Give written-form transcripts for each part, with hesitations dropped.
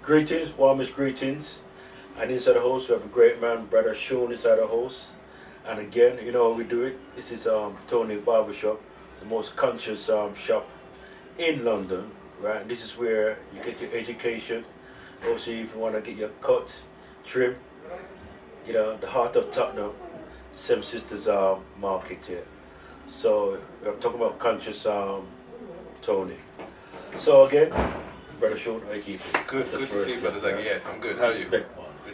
Greetings, warmest greetings. And inside the house, we have a great man, Brother Sean inside the house. And again, you know how we do it. This is Tony Barbershop, the most conscious shop in London, right? This is where you get your education. Also, if you want to get your cut, trim, you know, the heart of Tottenham, Seven Sisters market here. So, we're talking about conscious Tony. So again, Brother Sean, how you keeping? Good to see you, Brother Dougie. Yes, I'm good. How are you?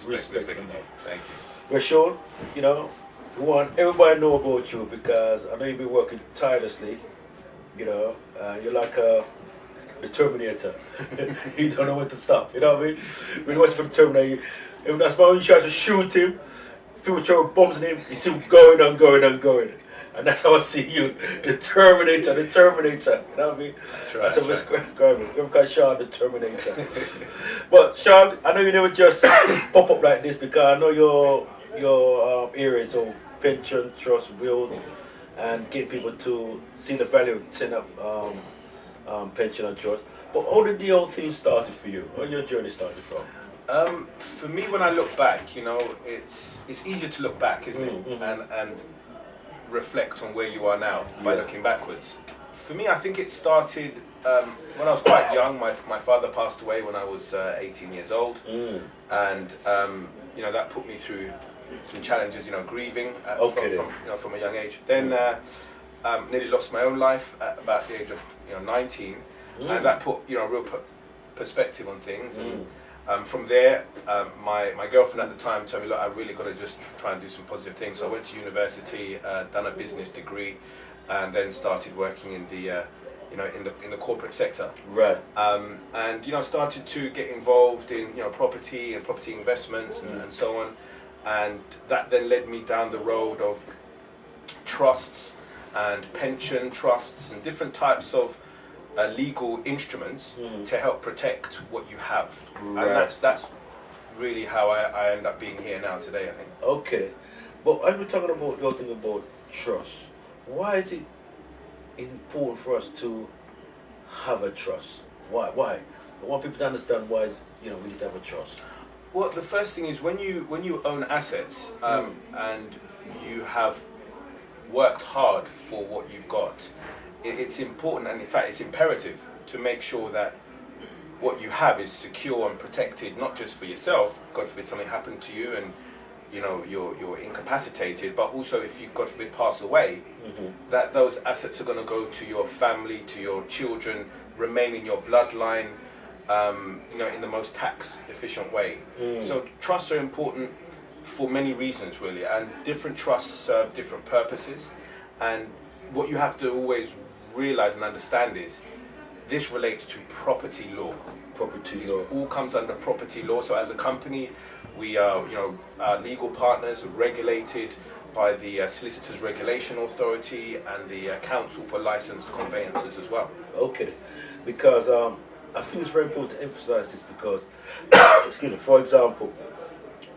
Respect. Thank you. Well, Sean, you know, we want everybody to know about you because I know you've been working tirelessly. You know, you're like the Terminator. You don't know when to stop. You know what I mean? When you watch for the Terminator, that's why when you try to shoot him, people throw bombs at him, you see him going and going and going. And that's how I see you, the Terminator. You know what I mean? That's what we're call Sean the Terminator. But Sean, I know you never just pop up like this because I know your areas of pension, trust, wills, and get people to see the value of setting up pension and trust. But how did the whole thing started for you? Where your journey started from? For me, when I look back, you know, it's easier to look back, isn't it? Mm-hmm. And reflect on where you are now by looking backwards. For me, I think it started when I was quite young. My father passed away when I was 18 years old, and you know, that put me through some challenges. You know, grieving from a young age. Then nearly lost my own life at about the age of 19, and that put a real perspective on things. And from there, my girlfriend at the time told me, look, I really got to just try and do some positive things. So I went to university, done a business degree, and then started working in the in the corporate sector. Right. And started to get involved in property and property investments and so on. And that then led me down the road of trusts and pension trusts and different types of legal instruments to help protect what you have. Right. And that's really how I end up being here now today, I think. Okay. But as we're talking about your thing about trust, why is it important for us to have a trust? Why? I want people to understand why we need to have a trust. Well, the first thing is when you own assets and you have worked hard for what you've got, it's important, and in fact it's imperative to make sure that what you have is secure and protected, not just for yourself, God forbid something happened to you and you're incapacitated, but also if you, God forbid, pass away, that those assets are going to go to your family, to your children, remain in your bloodline, in the most tax efficient way. So trusts are important for many reasons, really, and different trusts serve different purposes. And what you have to always realize and understand is this relates to property law. Property law. All comes under property law. So as a company, we are, our legal partners are regulated by the Solicitors Regulation Authority and the Council for Licensed Conveyancers as well. Okay, because I think it's very important to emphasize this because, excuse me, for example,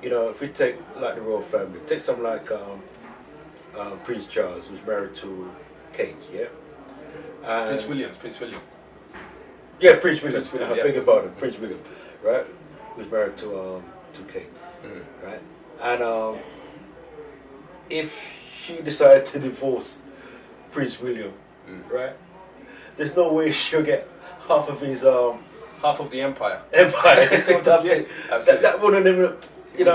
if we take like the royal family, take something like Prince Charles, who's married to Kate, yeah? And Prince William. Yeah, Prince William. Yeah. I beg your pardon, Prince William, right? Who's married to Kate, right? And if she decided to divorce Prince William, right? There's no way she'll get half of his half of the empire. Absolutely. That wouldn't even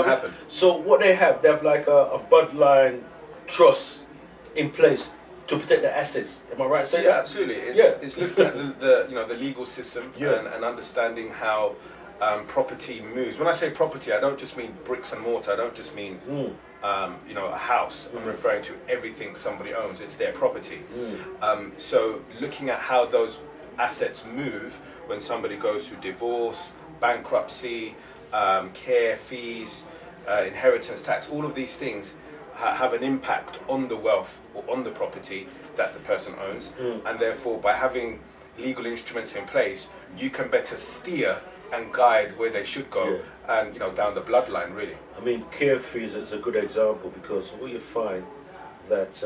happen. So what they have like a bloodline trust in place to protect the assets. Am I right saying that? Absolutely. It's looking at the legal system and understanding how property moves. When I say property, I don't just mean bricks and mortar. I don't just mean a house. I'm referring to everything somebody owns. It's their property. So looking at how those assets move when somebody goes through divorce, bankruptcy, care fees, inheritance tax, all of these things have an impact on the wealth or on the property that the person owns, and therefore by having legal instruments in place, you can better steer and guide where they should go, and down the bloodline, really. I mean, care fees is a good example because what you find that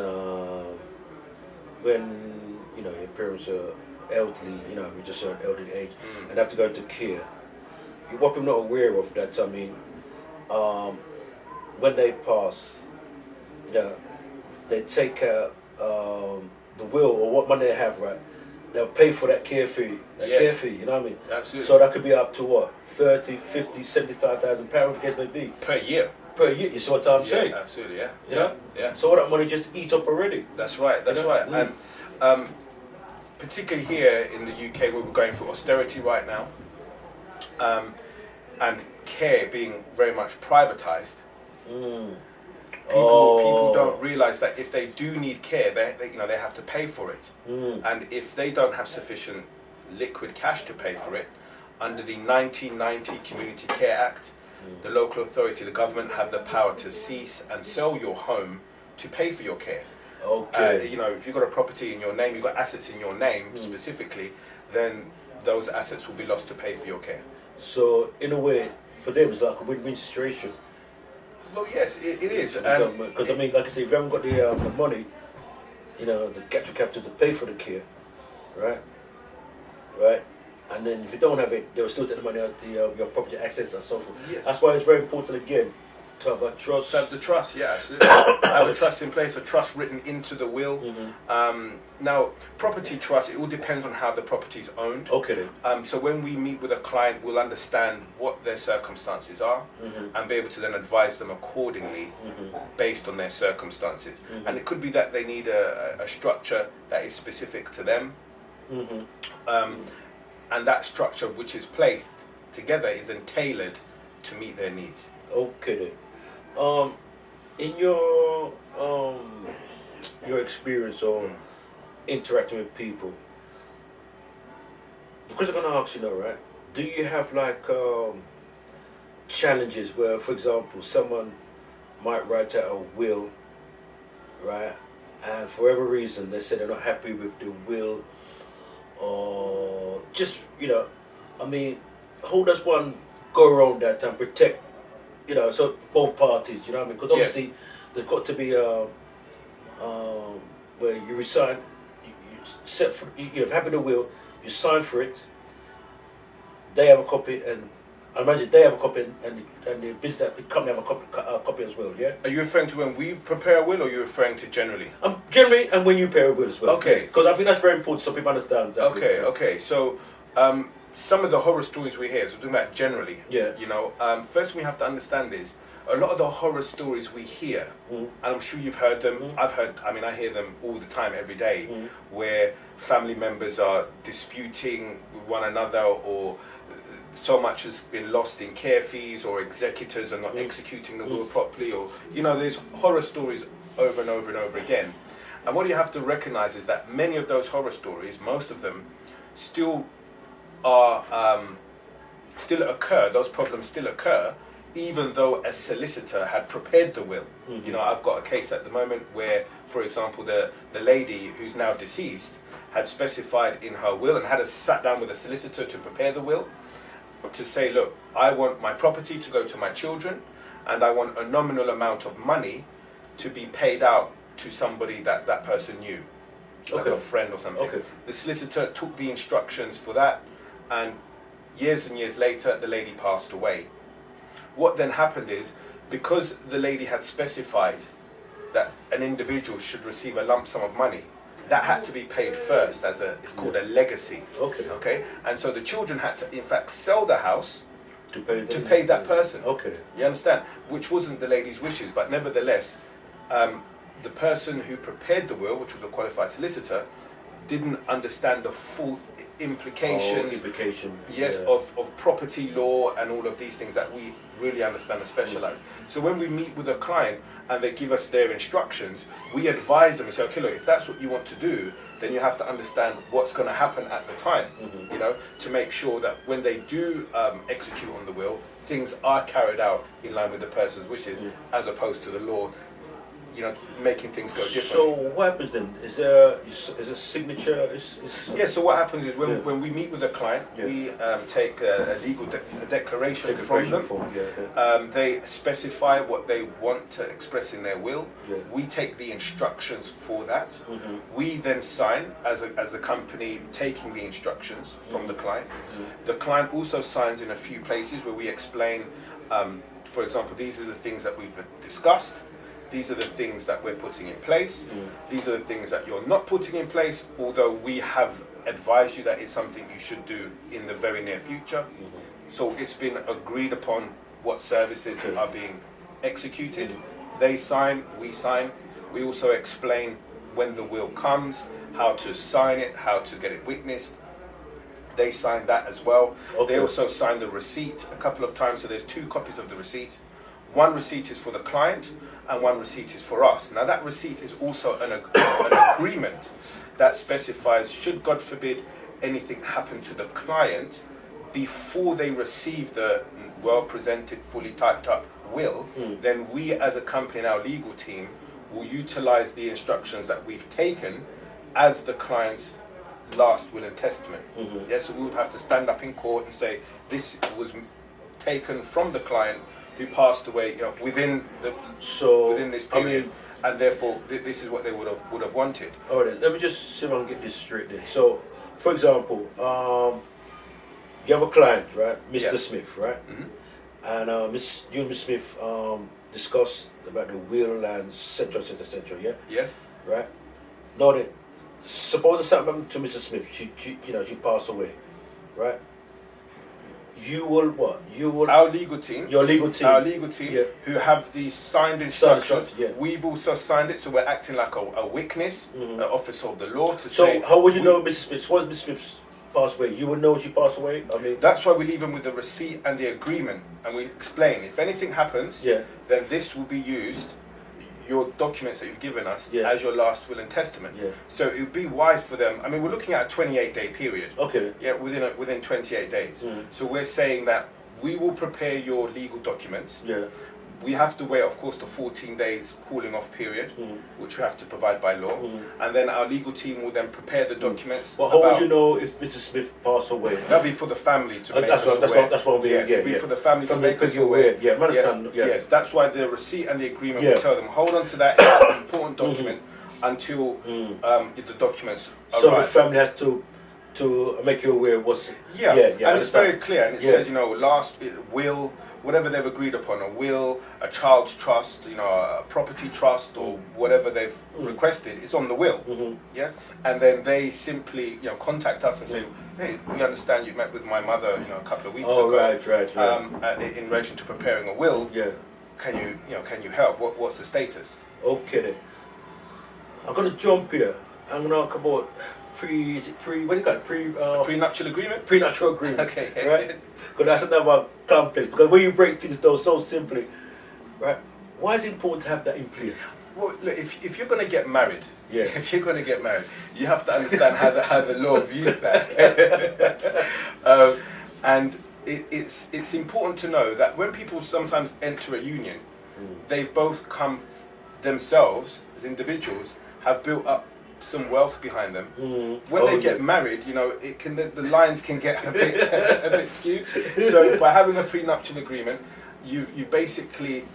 when your parents are elderly, just an elderly age, and have to go into care, what people not aware of that, I mean, when they pass, you know, they take out the will or what money they have, right? They'll pay for that care fee, you know what I mean? Absolutely. So that could be up to what, 30, 50, 75,000 pounds, the case may be. Per year. Per year, you see what I'm saying? Absolutely, yeah. You know? Yeah. So all that money just eat up already. That's right, that's You know? right. And particularly here in the UK where we're going through austerity right now, and care being very much privatised, people don't realise that if they do need care, they have to pay for it. And if they don't have sufficient liquid cash to pay for it, under the 1990 Community Care Act, the local authority, the government have the power to cease and sell your home to pay for your care. Okay. You know, if you've got a property in your name, you've got assets in your name specifically, then those assets will be lost to pay for your care. So in a way, for them, it's like a win-win situation. Well, yes, it is. Because I mean, like I say, if you haven't got the money, you know, the capital to pay for the care, right? And then if you don't have it, they'll still take the money out of your property access and so forth. Yes. That's why it's very important again to have a trust. To have the trust, yeah, absolutely. Have a trust in place, a trust written into the will. Now, property trust, it all depends on how the property is owned. Okay then. So when we meet with a client, we'll understand what their circumstances are and be able to then advise them accordingly based on their circumstances. And it could be that they need a structure that is specific to them. And that structure which is placed together is then tailored to meet their needs. Okay then. In your experience on interacting with people, because I'm gonna ask you now, right? Do you have like challenges where, for example, someone might write out a will, right? And for whatever reason they say they're not happy with the will, or just, you know, I mean, how does one go around that and protect, you know, so both parties, you know what I mean? Because obviously there's got to be where you resign, you have the will, you sign for it, they have a copy, and I imagine they have a copy, and the business, the company have a copy as well, yeah? Are you referring to when we prepare a will, or are you referring to generally? Generally, and when you prepare a will as well. Okay. Because I think that's very important so people understand that. Okay. So, some of the horror stories we hear, so we're talking about generally. Yeah. You know, first thing we have to understand is, a lot of the horror stories we hear, and I'm sure you've heard them, I hear them all the time, every day, where family members are disputing with one another, or so much has been lost in care fees, or executors are not executing the will properly, or, you know, there's horror stories over and over and over again. And what you have to recognize is that many of those horror stories, most of them, still occur, those problems still occur, even though a solicitor had prepared the will. You know, I've got a case at the moment where, for example, the lady who's now deceased had specified in her will and had sat down with a solicitor to prepare the will, to say, look, I want my property to go to my children, and I want a nominal amount of money to be paid out to somebody that person knew, like a friend or something. The solicitor took the instructions for that, and years and years later, the lady passed away. What then happened is, because the lady had specified that an individual should receive a lump sum of money, that had to be paid first as it's called a legacy. Okay. And so the children had to, in fact, sell the house to pay that person. You understand? Which wasn't the lady's wishes, but nevertheless, the person who prepared the will, which was a qualified solicitor, didn't understand the full implications of property law and all of these things that we really understand and specialize. So when we meet with a client and they give us their instructions, we advise them and say, okay, look, if that's what you want to do, then you have to understand what's going to happen at the time, you know, to make sure that when they do execute on the will, things are carried out in line with the person's wishes, as opposed to the law making things go differently. So what happens then? Is there a signature? Yeah, so what happens is Yeah. when we meet with a client, Yeah. we take a legal declaration from them. Form, yeah. They specify what they want to express in their will. Yeah. We take the instructions for that. Mm-hmm. We then sign as a company, taking the instructions from the client. Mm-hmm. The client also signs in a few places where we explain, for example, these are the things that we've discussed. These are the things that we're putting in place. These are the things that you're not putting in place, although we have advised you that it's something you should do in the very near future. So it's been agreed upon what services are being executed. They sign, we sign. We also explain when the will comes, how to sign it, how to get it witnessed. They sign that as well. Okay. They also sign the receipt a couple of times, so there's 2 copies of the receipt. One receipt is for the client and one receipt is for us. Now that receipt is also an agreement that specifies, should God forbid anything happen to the client before they receive the well presented, fully typed up will, then we as a company and our legal team will utilize the instructions that we've taken as the client's last will and testament. Yes, so we would have to stand up in court and say this was taken from the client who passed away, within this period, and therefore this is what they would have wanted. All right, let me just see if I can get this straight then. So, for example, you have a client, right, Mr. Yeah. Smith, right, Mm-hmm. and you and Mr. Smith discussed about the will and etc. etc. etc. Yeah, Yes. right. Now then, suppose something happened to Mr. Smith. She passed away, right? You will what? You will Our legal team. your legal team. Our legal team, Yeah. who have the signed instructions. Yeah. We've also signed it, so we're acting like a witness, Mhm. an officer of the law, to So say. how would you know Mrs. Smith? Once Mrs. Smith passed away, you would know she passed away. I mean, That's why we leave them with the receipt and the agreement, and we explain if anything happens, yeah, then this will be used, your documents that you've given us, Yeah. as your last will and testament. yeah. So it would be wise for them. I mean, we're looking at a 28-day period. Okay. Yeah, within 28 days. Mm. So we're saying that we will prepare your legal documents. Yeah. We have to wait, of course, the 14 days cooling off period, which we have to provide by law, and then our legal team will then prepare the documents. But how would you know if Mr. Smith passed away? That'll be for the family to make That's us what aware. that's what we Yes, it'll be for the family to make us you aware. Yeah, I Yes, understand. Yeah. yes, that's why the receipt and the agreement Yeah. will tell them, hold on to that important document until the documents So the arrive. family has to make you aware what's Yeah, I and it's understand. very clear, and it Yeah. says, last will, whatever they've agreed upon, a will, a child's trust, a property trust, or whatever they've requested, it's on the will. Yes, and then they simply, contact us and say, hey, we understand you met with my mother, a couple of weeks ago. Right. Yeah. In relation to preparing a will. Yeah. Can you help? What's the status? Okay then. I'm gonna jump here. I'm gonna talk about what do you got? Prenuptial agreement. Prenuptial agreement. Okay, yes. Right? Because that's another complex. Because when you break things down so simply, right? Why is it important to have that in place? Well, look, if you're going to get married, Yeah. if you're going to get married, you have to understand how the law views that. Okay? And it's important to know that when people sometimes enter a union, they both come themselves as individuals have built up some wealth behind them. When they get married, it can the lines can get a bit skewed. So by having a prenuptial agreement, you basically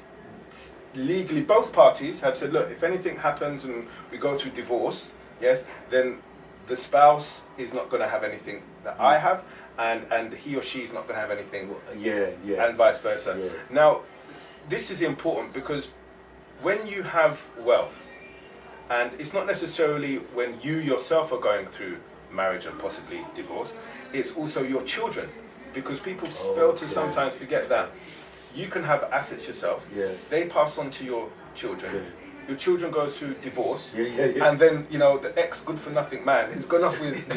legally both parties have said, look, if anything happens and we go through divorce, yes, then the spouse is not going to have anything that I have, and he or she is not going to have anything, and vice versa. Yeah. Now, this is important because when you have wealth, and it's not necessarily when you yourself are going through marriage and possibly divorce, it's also your children, because people fail to sometimes forget that you can have assets yourself, they pass on to your children, your children go through divorce, and then the ex-good-for-nothing man has gone off with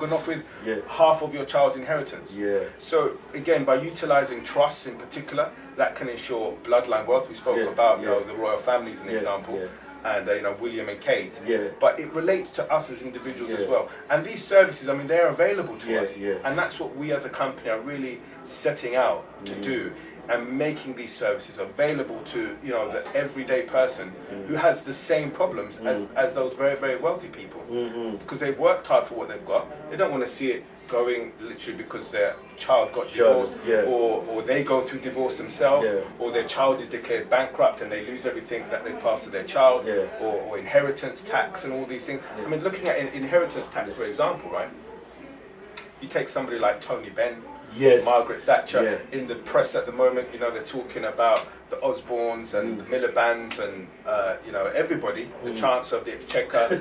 gone off with half of your child's inheritance. So again, by utilising trusts in particular, that can ensure bloodline wealth. We spoke about the royal family as an example, and William and Kate. But it relates to us as individuals as well. And these services, I mean, they're available to us, and that's what we as a company are really setting out to do. and making these services available to, you know, the everyday person who has the same problems as those very, very wealthy people, because they've worked hard for what they've got. They don't want to see it going literally because their child got divorced, or they go through divorce themselves, or their child is declared bankrupt and they lose everything that they've passed to their child, or inheritance tax and all these things. I mean, looking at inheritance tax, for example, right? You take somebody like Tony Benn, Margaret Thatcher. In the press at the moment, you know, they're talking about the Osbornes and the Miliband's and you know, everybody, the Chancellor of the Exchequer,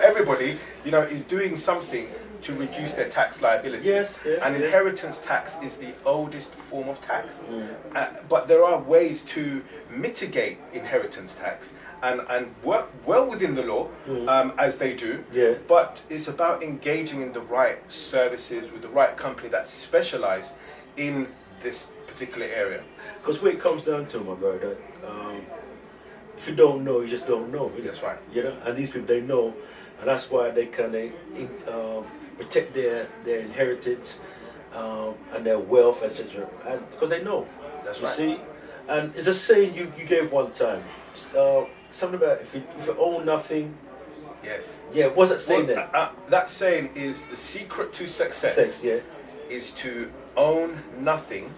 everybody, you know, is doing something to reduce their tax liability. And inheritance tax is the oldest form of tax. But there are ways to mitigate inheritance tax and work well within the law, as they do. But it's about engaging in the right services with the right company that specialise in this particular area. Because when it comes down to, my brother, if you don't know, you just don't know. That's right. You know, and these people, they know, and that's why they can protect their inheritance and their wealth, etc. And because they know. That's you right. See, and it's a saying you gave one time. Something about if you own nothing. Yes. Yeah. What's that saying then? That saying is the secret to success. Is to own nothing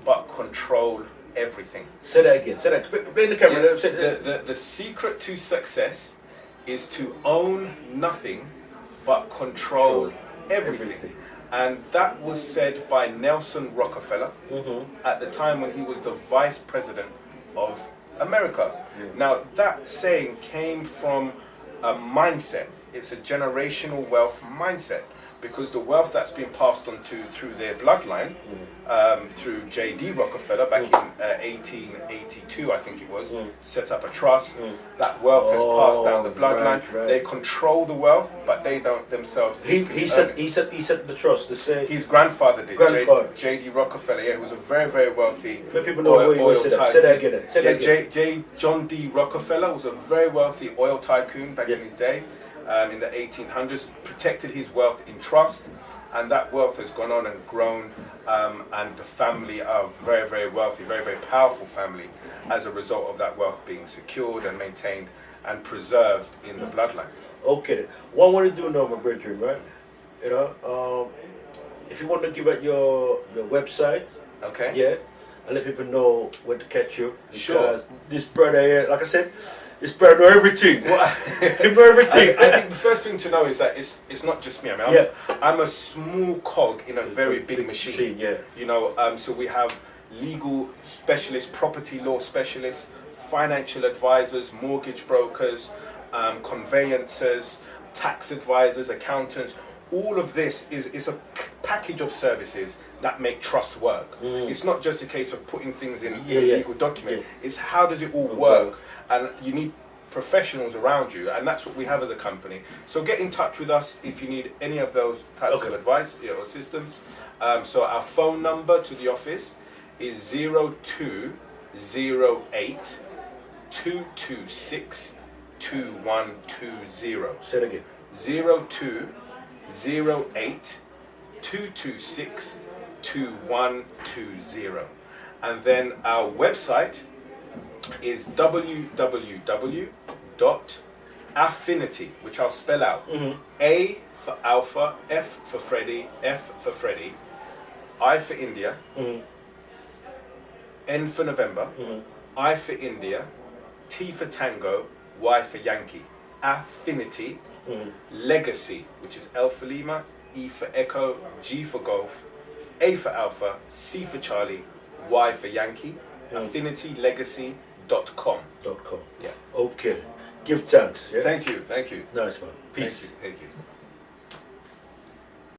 but control everything. Say that again. Say that. Play in the camera. The secret to success is to own nothing but control everything. And that was said by Nelson Rockefeller at the time when he was the vice president of America. Now, that saying came from a mindset. It's a generational wealth mindset, because the wealth that's been passed on through their bloodline, through J.D. Rockefeller back in 1882, I think it was, set up a trust. That wealth has passed down the bloodline. Right. They control the wealth, but they don't themselves. He set the trust. The same. His grandfather did. J.D. Rockefeller, who was a very, very wealthy people know oil tycoon. Say that again. John D. Rockefeller was a very wealthy oil tycoon back in his day. In the 1800s, protected his wealth in trust, and that wealth has gone on and grown, and the family are very, very wealthy, very, very powerful family as a result of that wealth being secured and maintained and preserved in the bloodline. Okay, what I want to do now, my brethren, right? You know, if you want to give out your website, and let people know where to catch you, because this brother here, like I said, this brother know everything. He know everything. I think the first thing to know is that it's not just me. I mean, I'm a small cog in a very big machine. You know, so we have legal specialists, property law specialists, financial advisors, mortgage brokers, conveyancers, tax advisors, accountants. All of this is a package of services that make trust work. It's not just a case of putting things in a legal document. It's how does it all work, and you need professionals around you, and that's what we have as a company. So get in touch with us if you need any of those types of advice or systems. So our phone number to the office is 0208 226 2120. Say it again. 0208 226 2120. And then our website is www.affinity, which I'll spell out. A for Alpha, F for Freddy, F for Freddy, I for India, N for November, I for India, T for Tango, Y for Yankee. Affinity, Legacy, which is L for Lima, E for Echo, G for Golf, A for Alpha, C for Charlie, Y for Yankee. AffinityLegacy.com. Yeah. Okay. Give thanks. Yeah. Thank you. Nice one. Peace. Thank you.